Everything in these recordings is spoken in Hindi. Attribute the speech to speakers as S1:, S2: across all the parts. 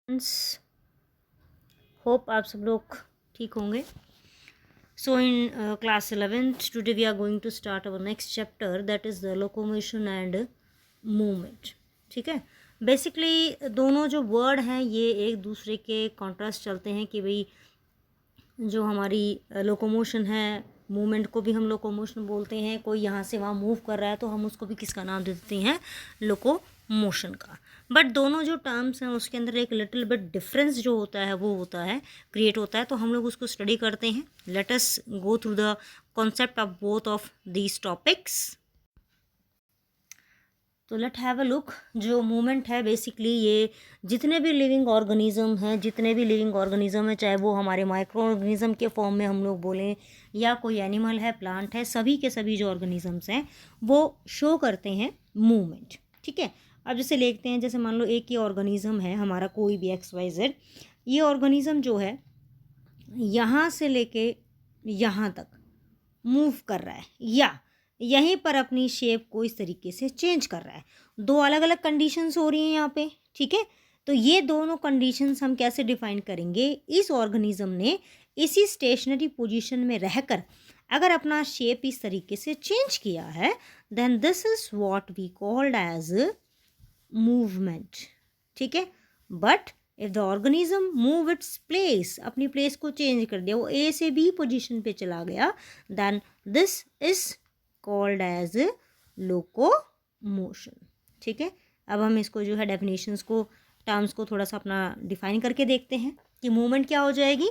S1: फ्रेंड्स, होप आप सब लोग ठीक होंगे. So in class 11th today we are going to start our next chapter, that is the locomotion and movement. ठीक है. बेसिकली दोनों जो वर्ड हैं ये एक दूसरे के कॉन्ट्रास्ट चलते हैं कि भाई जो हमारी लोकोमोशन है, मूवमेंट को भी हम लोकोमोशन बोलते हैं. कोई यहाँ से वहाँ मूव कर रहा है तो हम उसको भी किसका नाम दे देते हैं? लोकोमोशन का. बट दोनों जो टर्म्स हैं उसके अंदर एक लिटिल बिट डिफरेंस जो होता है वो होता है, क्रिएट होता है. तो हम लोग उसको स्टडी करते हैं. Let us go through the concept of both of these topics. तो लेट हैव अ लुक. जो मूवमेंट है बेसिकली ये जितने भी लिविंग ऑर्गेनिज्म हैं, चाहे वो हमारे माइक्रो ऑर्गेनिज्म के फॉर्म में हम लोग बोलें या कोई एनिमल है, प्लांट है, सभी के सभी जो ऑर्गेनिजम्स हैं वो शो करते हैं मूवमेंट. ठीक है. अब जैसे लेते हैं, जैसे मान लो एक ही ऑर्गेनिज्म है हमारा, कोई भी XYZ. ये ऑर्गेनिज्म जो है यहाँ से लेके यहाँ तक मूव कर रहा है या यहीं पर अपनी शेप को इस तरीके से चेंज कर रहा है. दो अलग अलग कंडीशंस हो रही हैं यहाँ पे. ठीक है. तो ये दोनों कंडीशंस हम कैसे डिफाइन करेंगे? इस ऑर्गेनिज्म ने इसी स्टेशनरी पोजीशन में रहकर अगर अपना शेप इस तरीके से चेंज किया है, then this is what we called as movement. ठीक है. But if the organism move its place, अपनी प्लेस को चेंज कर दिया, वो A से B पोजीशन पे चला गया, then this is called as locomotion. ठीक है. अब हम इसको जो है डेफिनेशंस को, टर्म्स को थोड़ा सा अपना डिफाइन करके देखते हैं कि मूवमेंट क्या हो जाएगी.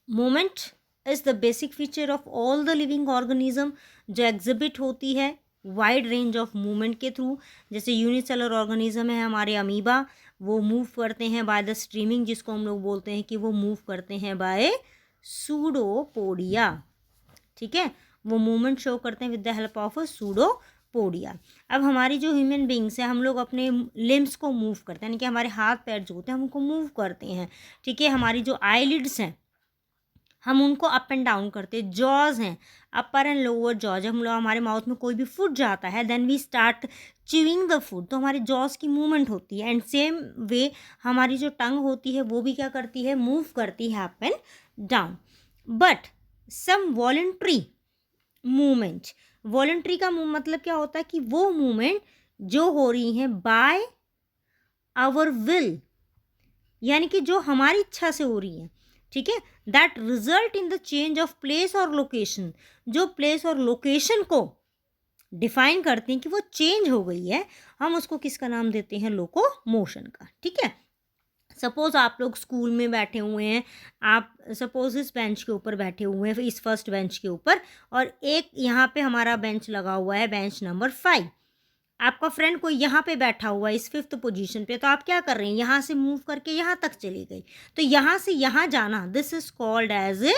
S1: Movement is the basic feature of all the living organism जो एग्जिबिट होती है वाइड रेंज ऑफ मूवमेंट के थ्रू. जैसे यूनिसेलर ऑर्गेनिज्म है हमारे अमीबा, वो मूव करते हैं बाय द स्ट्रीमिंग, जिसको हम लोग बोलते हैं कि वो मूव करते हैं बाय सूडोपोडिया. ठीक है. वो मूवमेंट शो करते हैं with the help of pseudopodia. अब हमारी जो ह्यूमन बींग्स है, हम लोग अपने लिम्स को मूव करते हैं, यानी कि हमारे हाथ पैर जो होते हैं हम उनको मूव करते हैं. ठीक है. हमारी जो आईलिड्स हैं हम उनको अप एंड डाउन करते हैं. जॉज हैं, अपर एंड लोअर जॉज. हम लोग, हमारे माउथ में कोई भी फूड जाता है, then we start chewing the food, तो हमारे जॉज की मूवमेंट होती है. एंड सेम वे हमारी जो टंग होती है वो भी क्या करती है? मूव करती है up and down. But some voluntary movement, voluntary का मतलब क्या होता है कि वो मूवमेंट जो हो रही है बाय आवर विल, यानी कि जो हमारी इच्छा से हो रही है. ठीक है. That result in the change of place और लोकेशन, जो प्लेस और लोकेशन को डिफाइन करते हैं कि वो चेंज हो गई है, हम उसको किसका नाम देते हैं? लोकोमोशन का. ठीक है. सपोज आप लोग स्कूल में बैठे हुए हैं, आप सपोज इस बेंच के ऊपर बैठे हुए हैं, इस फर्स्ट बेंच के ऊपर, और एक यहाँ पे हमारा बेंच लगा हुआ है, बेंच नंबर 5. आपका फ्रेंड कोई यहाँ पे बैठा हुआ है इस 5th पोजीशन पे, तो आप क्या कर रहे हैं? यहाँ से मूव करके यहाँ तक चली गई. तो यहाँ से यहाँ जाना, this is called as a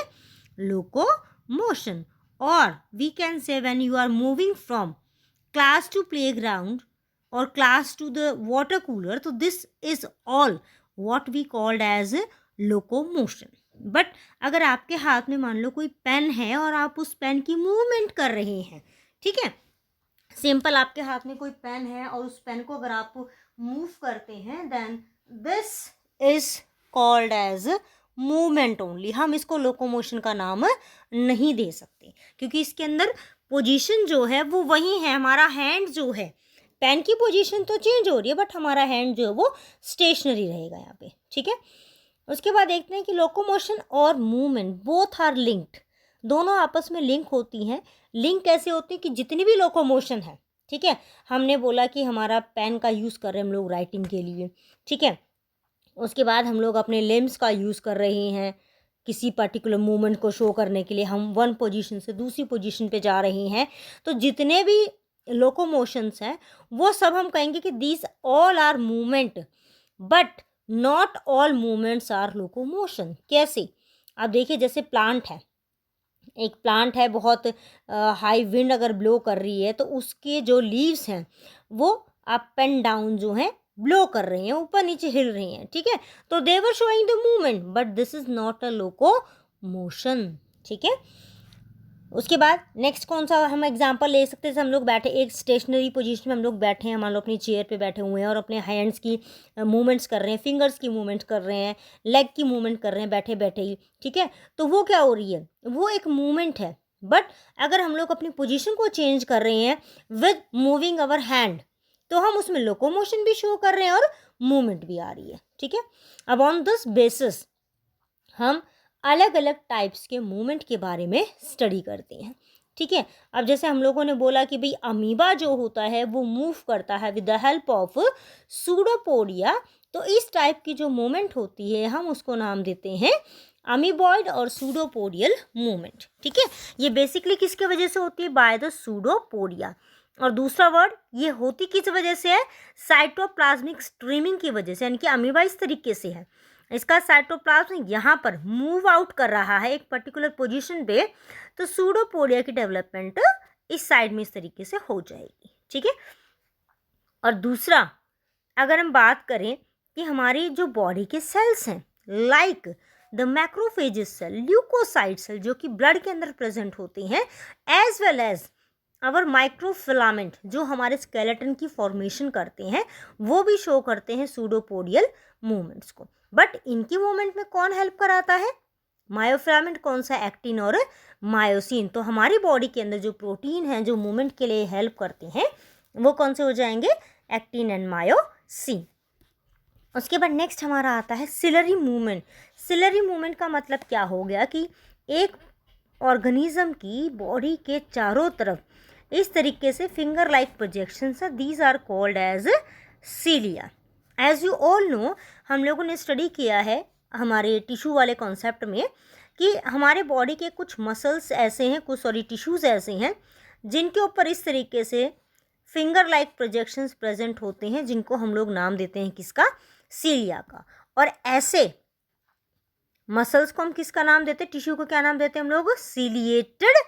S1: locomotion. और we can say when you are moving from class to playground और class to the water cooler, तो this is all what we called as locomotion. But अगर आपके हाथ में मान लो कोई पेन है और आप उस पेन की मूवमेंट कर रहे हैं. ठीक है. सिंपल, आपके हाथ में कोई पेन है और उस पेन को अगर आप मूव करते हैं, then this is called as movement only. हम इसको लोकोमोशन का नाम नहीं दे सकते क्योंकि इसके अंदर पोजीशन जो है वो वही है. हमारा हैंड जो है, पेन की पोजीशन तो चेंज हो रही है बट हमारा हैंड जो है वो स्टेशनरी रहेगा यहाँ पे. ठीक है. उसके बाद देखते हैं कि लोकोमोशन और मूवमेंट बोथ आर लिंक्ड, दोनों आपस में लिंक होती हैं. लिंक कैसे होती है कि जितनी भी लोकोमोशन है, ठीक है, हमने बोला कि हमारा पेन का यूज़ कर रहे हैं हम लोग राइटिंग के लिए. ठीक है. उसके बाद हम लोग अपने लिम्स का यूज़ कर रहे हैं किसी पर्टिकुलर मूवमेंट को शो करने के लिए, हम वन पोजीशन से दूसरी पोजीशन पे जा रहे हैं. तो जितने भी लोकोमोशंस हैं वो सब हम कहेंगे कि these all are movement, but not all movements are locomotion. कैसे? अब देखिए, जैसे प्लांट है, एक प्लांट है, बहुत हाई विंड अगर ब्लो कर रही है तो उसके जो लीव्स हैं वो अप एंड डाउन जो हैं ब्लो कर रहे हैं, ऊपर नीचे हिल रही हैं. ठीक है. तो they were showing the movement, but this is not a locomotion. ठीक है. उसके बाद नेक्स्ट कौन सा हम एग्जांपल ले सकते हैं, जैसे हम लोग बैठे एक स्टेशनरी पोजीशन में हम लोग बैठे हैं, मान लो अपनी चेयर पे बैठे हुए हैं और अपने हैंड्स की मूवमेंट्स कर रहे हैं, फिंगर्स की मूवमेंट कर रहे हैं, लेग की मूवमेंट कर रहे हैं बैठे बैठे ही, ठीक है। तो वो क्या हो रही है, वो एक मूवमेंट है। बट अगर हम लोग अपनी पोजीशन को चेंज कर रहे हैं विद मूविंग अवर हैंड, तो हम उसमें लोकोमोशन भी शो कर रहे हैं और मूवमेंट भी आ रही है, ठीक है। अब ऑन दिस बेसिस हम अलग अलग टाइप्स के मूवमेंट के बारे में स्टडी करते हैं, ठीक है। अब जैसे हम लोगों ने बोला कि भाई अमीबा जो होता है वो मूव करता है with the help of pseudopodia, तो इस टाइप की जो मूवमेंट होती है हम उसको नाम देते हैं अमीबॉइड और सूडोपोडियल मूवमेंट, ठीक है। ये बेसिकली किसके वजह से होती है, बाय द सूडोपोडिया। और दूसरा वर्ड ये होती किस वजह से है, साइटोप्लाज्मिक स्ट्रीमिंग की वजह से, यानी कि अमीबा इस तरीके से है, इसका साइटोप्लाज्म यहाँ पर मूव आउट कर रहा है एक पर्टिकुलर पोजीशन पे, तो सूडोपोडिया की डेवलपमेंट इस साइड में इस तरीके से हो जाएगी, ठीक है। और दूसरा अगर हम बात करें कि हमारी जो बॉडी के सेल्स हैं, like the macrophages cell, leucocyte cell जो कि ब्लड के अंदर प्रेजेंट होती हैं, as well as our microfilament जो हमारे स्केलेटन की फॉर्मेशन करते हैं, वो भी शो करते हैं सूडोपोडियल मूवमेंट्स को। बट इनकी मूवमेंट में कौन हेल्प कराता है, मायोफिलामेंट कौन सा, एक्टिन और मायोसिन। तो हमारी बॉडी के अंदर जो प्रोटीन है जो मूवमेंट के लिए हेल्प करते हैं वो कौन से हो जाएंगे, एक्टिन एंड मायोसिन। उसके बाद नेक्स्ट हमारा आता है सिलरी मूवमेंट। सिलरी मूवमेंट का मतलब क्या हो गया कि एक ऑर्गेनिज्म की बॉडी के चारों तरफ इस तरीके से फिंगर लाइक प्रोजेक्शंस है, these are called as cilia. As you all know, हम लोगों ने स्टडी किया है हमारे टिश्यू वाले कॉन्सेप्ट में कि हमारे बॉडी के कुछ मसल्स ऐसे हैं, कुछ टिश्यूज़ ऐसे हैं जिनके ऊपर इस तरीके से फिंगर लाइक प्रोजेक्शंस प्रेजेंट होते हैं, जिनको हम लोग नाम देते हैं किसका, सीलिया का। और ऐसे मसल्स को हम किसका नाम देते हैं, टिश्यू को क्या नाम देते हैं हम लोग, सीलिएटेड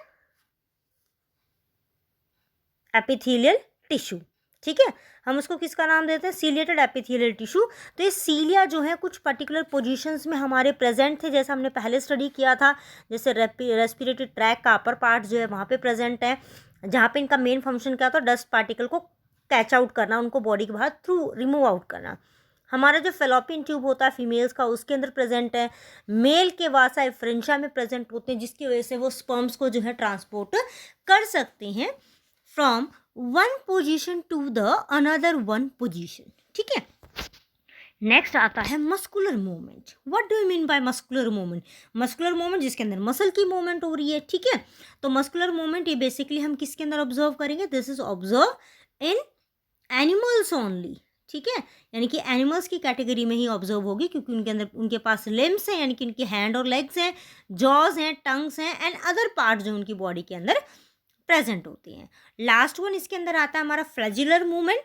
S1: एपिथेलियल टिश्यू, ठीक है। हम उसको किसका नाम देते हैं, सीलिएटेड एपिथेलियल टिश्यू। तो ये सीलिया जो है कुछ पर्टिकुलर पोजीशंस में हमारे प्रेजेंट थे, जैसे हमने पहले स्टडी किया था, जैसे रेस्पिरेटरी ट्रैक का अपर पार्ट जो है वहाँ पे प्रेजेंट है, जहाँ पे इनका मेन फंक्शन क्या होता है, डस्ट पार्टिकल को कैच आउट करना, उनको बॉडी के बाहर थ्रू रिमूव आउट करना। हमारा जो फेलोपियन ट्यूब होता है फीमेल्स का, उसके अंदर प्रेजेंट है। मेल के वासा एफ्रेंशिया में प्रेजेंट होते हैं, जिसकी वजह से वो स्पर्म्स को जो है ट्रांसपोर्ट कर सकते हैं from one position to the another one position, ठीक है। नेक्स्ट आता है muscular movement. What do you mean by muscular movement, muscular movement जिसके अंदर मसल की मूवमेंट हो रही है, ठीक है। तो मस्कुलर मूवमेंट ये बेसिकली हम किसके अंदर ऑब्जर्व करेंगे, this is observe in animals only, ठीक है। यानी कि एनिमल्स की कैटेगरी में ही ऑब्जर्व होगी, क्योंकि उनके अंदर उनके पास लिम्स हैं, यानी कि उनके हैंड और लेग्स हैं, जॉज हैं, टंग्स हैं एंड अदर पार्ट जो उनकी बॉडी के अंदर प्रेजेंट होती हैं। लास्ट वन इसके अंदर आता है हमारा फ्लैजिलर मूवमेंट।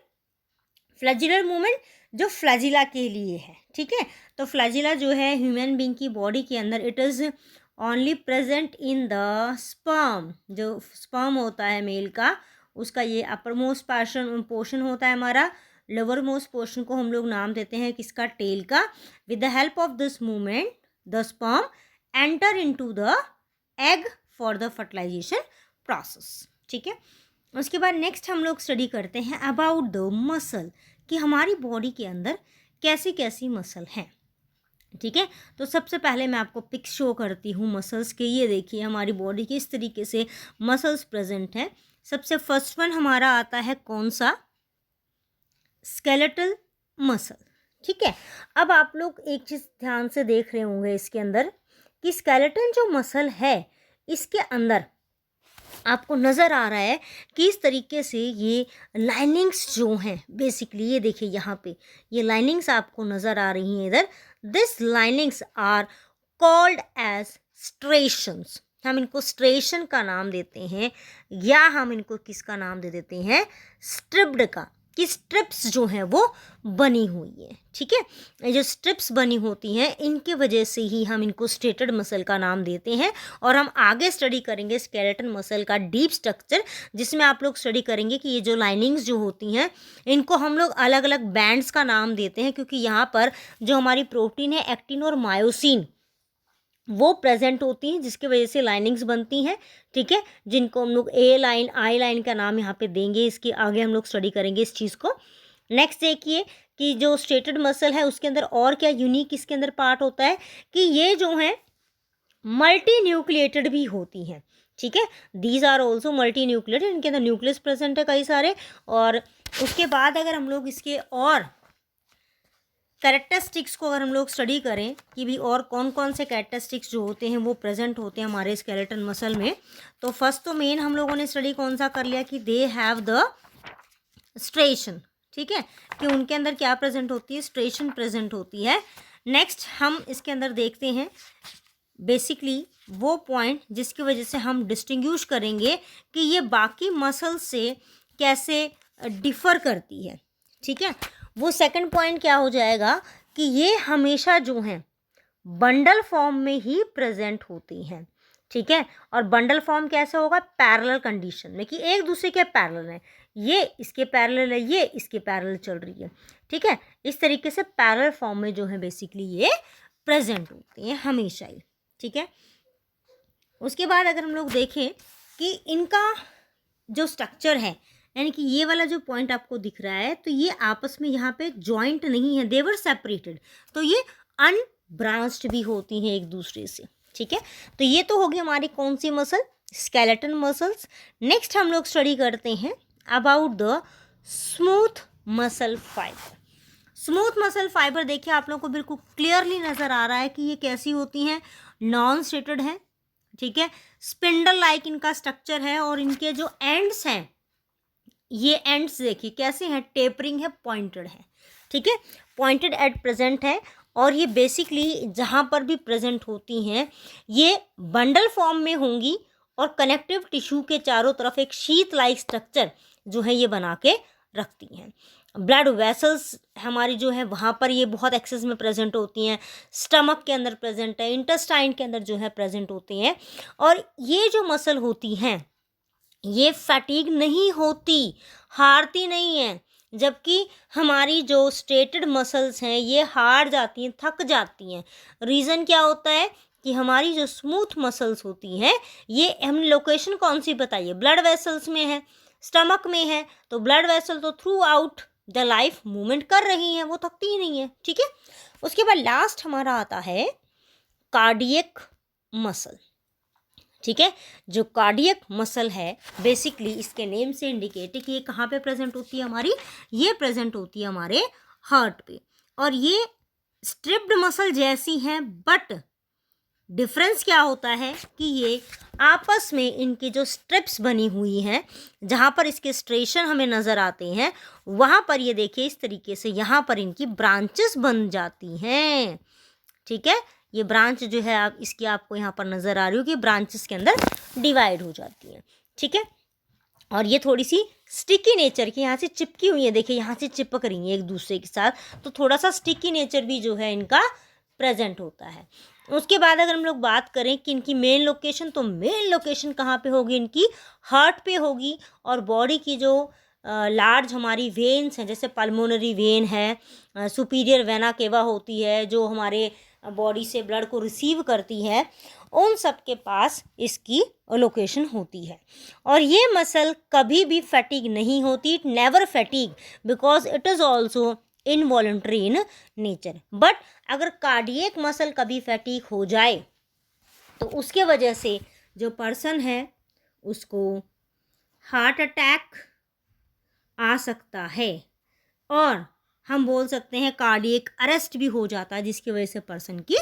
S1: फ्लैजिलर मूवमेंट जो फ्लैजिला के लिए है, ठीक है। तो फ्लैजिला जो है ह्यूमन बीइंग की बॉडी के अंदर it is only present in the sperm, जो स्पर्म होता है मेल का, उसका ये अपर मोस्ट पोर्शन होता है हमारा, लोअर मोस्ट पोर्शन को हम लोग नाम देते हैं किसका, टेल का। With the help of this movement the sperm enter into the egg for the fertilisation process, ठीक है। उसके बाद नेक्स्ट हम लोग स्टडी करते हैं अबाउट द मसल, कि हमारी बॉडी के अंदर कैसी कैसी मसल हैं, ठीक है। तो सबसे पहले मैं आपको पिक्स शो करती हूँ मसल्स के। ये देखिए हमारी बॉडी के इस तरीके से मसल्स प्रेजेंट हैं। सबसे फर्स्ट वन हमारा आता है कौन सा, स्केलेटल मसल, ठीक है। अब आप लोग एक चीज़ ध्यान से देख रहे होंगे इसके अंदर कि स्केलेटन जो मसल है इसके अंदर आपको नज़र आ रहा है कि इस तरीके से ये लाइनिंग्स जो हैं, बेसिकली ये देखिए यहाँ पे ये लाइनिंग्स आपको नज़र आ रही हैं इधर, this linings are called as striations. हम इनको स्ट्रेशन का नाम देते हैं, या हम इनको किसका नाम दे देते हैं, स्ट्रिप्ड का, कि स्ट्रिप्स जो हैं वो बनी हुई है, ठीक है। ये जो स्ट्रिप्स बनी होती हैं इनकी वजह से ही हम इनको स्ट्रेटेड मसल का नाम देते हैं। और हम आगे स्टडी करेंगे स्केलेटन मसल का डीप स्ट्रक्चर, जिसमें आप लोग स्टडी करेंगे कि ये जो लाइनिंग्स जो होती हैं इनको हम लोग अलग अलग बैंड्स का नाम देते हैं, क्योंकि यहाँ पर जो हमारी प्रोटीन है एक्टिन और मायोसिन, वो प्रेजेंट होती हैं, जिसकी वजह से लाइनिंग्स बनती हैं, ठीक है, जिनको हम लोग ए लाइन आई लाइन का नाम यहाँ पे देंगे, इसके आगे हम लोग स्टडी करेंगे इस चीज़ को। नेक्स्ट देखिए कि जो स्ट्रेटेड मसल है उसके अंदर और क्या यूनिक इसके अंदर पार्ट होता है कि ये जो है मल्टी न्यूक्लिएटेड भी होती हैं, ठीक है, these are also multi nucleated, इनके अंदर न्यूक्लियस प्रेजेंट है कई सारे। और उसके बाद अगर हम लोग इसके और कैरेक्टरिस्टिक्स को अगर हम लोग स्टडी करें कि भी और कौन कौन से कैरेक्टरिस्टिक्स जो होते हैं वो प्रेजेंट होते हैं हमारे स्केलेटन मसल में, तो फर्स्ट तो मेन हम लोगों ने स्टडी कौन सा कर लिया कि दे हैव द स्ट्रेशन, ठीक है, कि उनके अंदर क्या प्रेजेंट होती है, स्ट्रेशन प्रेजेंट होती है। नेक्स्ट हम इसके अंदर देखते हैं बेसिकली वो पॉइंट जिसकी वजह से हम डिस्टिंग्विश करेंगे कि ये बाकी मसल से कैसे डिफ़र करती है, ठीक है। वो सेकंड पॉइंट क्या हो जाएगा कि ये हमेशा जो हैं बंडल फॉर्म में ही प्रेजेंट होती हैं, ठीक है। और बंडल फॉर्म कैसे होगा, पैरेलल कंडीशन में, कि एक दूसरे के पैरेलल है, ये इसके पैरेलल है, ये इसके पैरेलल चल रही है, ठीक है। इस तरीके से पैरेलल फॉर्म में जो है बेसिकली ये प्रेजेंट होती हैं हमेशा ही, ठीक है। उसके बाद अगर हम लोग देखें कि इनका जो स्ट्रक्चर है, यानी कि ये वाला जो पॉइंट आपको दिख रहा है, तो ये आपस में यहाँ पे जॉइंट नहीं है, देवर सेपरेटेड, तो ये अनब्रांच्ड भी होती हैं एक दूसरे से, ठीक है। तो ये तो होगी हमारी कौन सी मसल, स्केलेटन मसल्स। नेक्स्ट हम लोग स्टडी करते हैं about the smooth muscle fibre. Smooth muscle fibre देखिए आप लोगों को बिल्कुल क्लियरली नज़र आ रहा है कि ये कैसी होती हैं, नॉन स्ट्रेटेड है, ठीक है, स्पिंडल लाइक इनका स्ट्रक्चर है, और इनके जो एंड्स हैं, ये एंड्स देखिए कैसे हैं, टेपरिंग है, पॉइंटेड है, ठीक है, पॉइंटेड एट प्रेजेंट है। और ये बेसिकली जहाँ पर भी प्रेजेंट होती हैं ये बंडल फॉर्म में होंगी, और कनेक्टिव टिश्यू के चारों तरफ एक शीट लाइक स्ट्रक्चर जो है ये बना के रखती हैं। ब्लड वेसल्स हमारी जो है वहाँ पर ये बहुत एक्सेस में प्रेजेंट होती हैं, स्टमक के अंदर प्रेजेंट है, इंटेस्टाइन के अंदर जो है प्रेजेंट होती हैं। और ये जो मसल होती हैं ये फैटीग नहीं होती, हारती नहीं है, जबकि हमारी जो स्ट्रेटेड मसल्स हैं ये हार जाती हैं, थक जाती हैं। रीज़न क्या होता है कि हमारी जो स्मूथ मसल्स होती हैं ये हम लोकेशन कौन सी बताइए, ब्लड वेसल्स में है, स्टमक में है, तो ब्लड वेसल तो through out the life movement कर रही हैं, वो थकती ही नहीं है, ठीक है। उसके बाद लास्ट हमारा आता है कार्डियक मसल, ठीक है। जो कार्डियक मसल है बेसिकली इसके नेम से इंडिकेट है कि ये कहाँ पे प्रेजेंट होती है हमारी, ये प्रेजेंट होती है हमारे हार्ट पे। और ये स्ट्रिप्ड मसल जैसी हैं, बट डिफरेंस क्या होता है कि ये आपस में इनकी जो स्ट्रिप्स बनी हुई हैं, जहाँ पर इसके स्ट्रेशन हमें नज़र आते हैं, वहाँ पर ये देखिए इस तरीके से यहाँ पर इनकी ब्रांचेस बन जाती हैं, ठीक है। ये ब्रांच जो है आप इसकी आपको यहाँ पर नज़र आ रही हो कि ब्रांचेस के अंदर डिवाइड हो जाती है, ठीक है। और ये थोड़ी सी स्टिकी नेचर की, यहाँ से चिपकी हुई है, देखिए यहाँ से चिपक रही है एक दूसरे के साथ, तो थोड़ा सा स्टिकी नेचर भी जो है इनका प्रेजेंट होता है। उसके बाद अगर हम लोग बात करें कि इनकी मेन लोकेशन, तो मेन लोकेशन कहाँ पे होगी, इनकी हार्ट पे होगी। और बॉडी की जो लार्ज हमारी वेन्स हैं, जैसे पल्मोनरी वेन है, सुपीरियर वेना केवा होती है जो हमारे बॉडी से ब्लड को रिसीव करती है, उन सब के पास इसकी लोकेशन होती है। और ये मसल कभी भी फैटिग नहीं होती, it never fatigue, because it is also involuntary in nature. But अगर कार्डियक मसल कभी फैटिग हो जाए तो उसके वजह से जो पर्सन है उसको हार्ट अटैक आ सकता है, और हम बोल सकते हैं कार्डियक अरेस्ट भी हो जाता है, जिसकी वजह से पर्सन की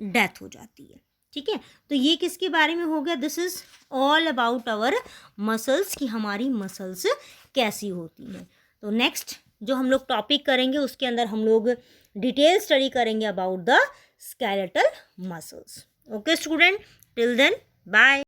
S1: डेथ हो जाती है, ठीक है। तो ये किसके बारे में हो गया, this is all about our muscles, कि हमारी मसल्स कैसी होती हैं। तो नेक्स्ट जो हम लोग टॉपिक करेंगे उसके अंदर हम लोग डिटेल स्टडी करेंगे about the skeletal muscles. Okay student, till then bye.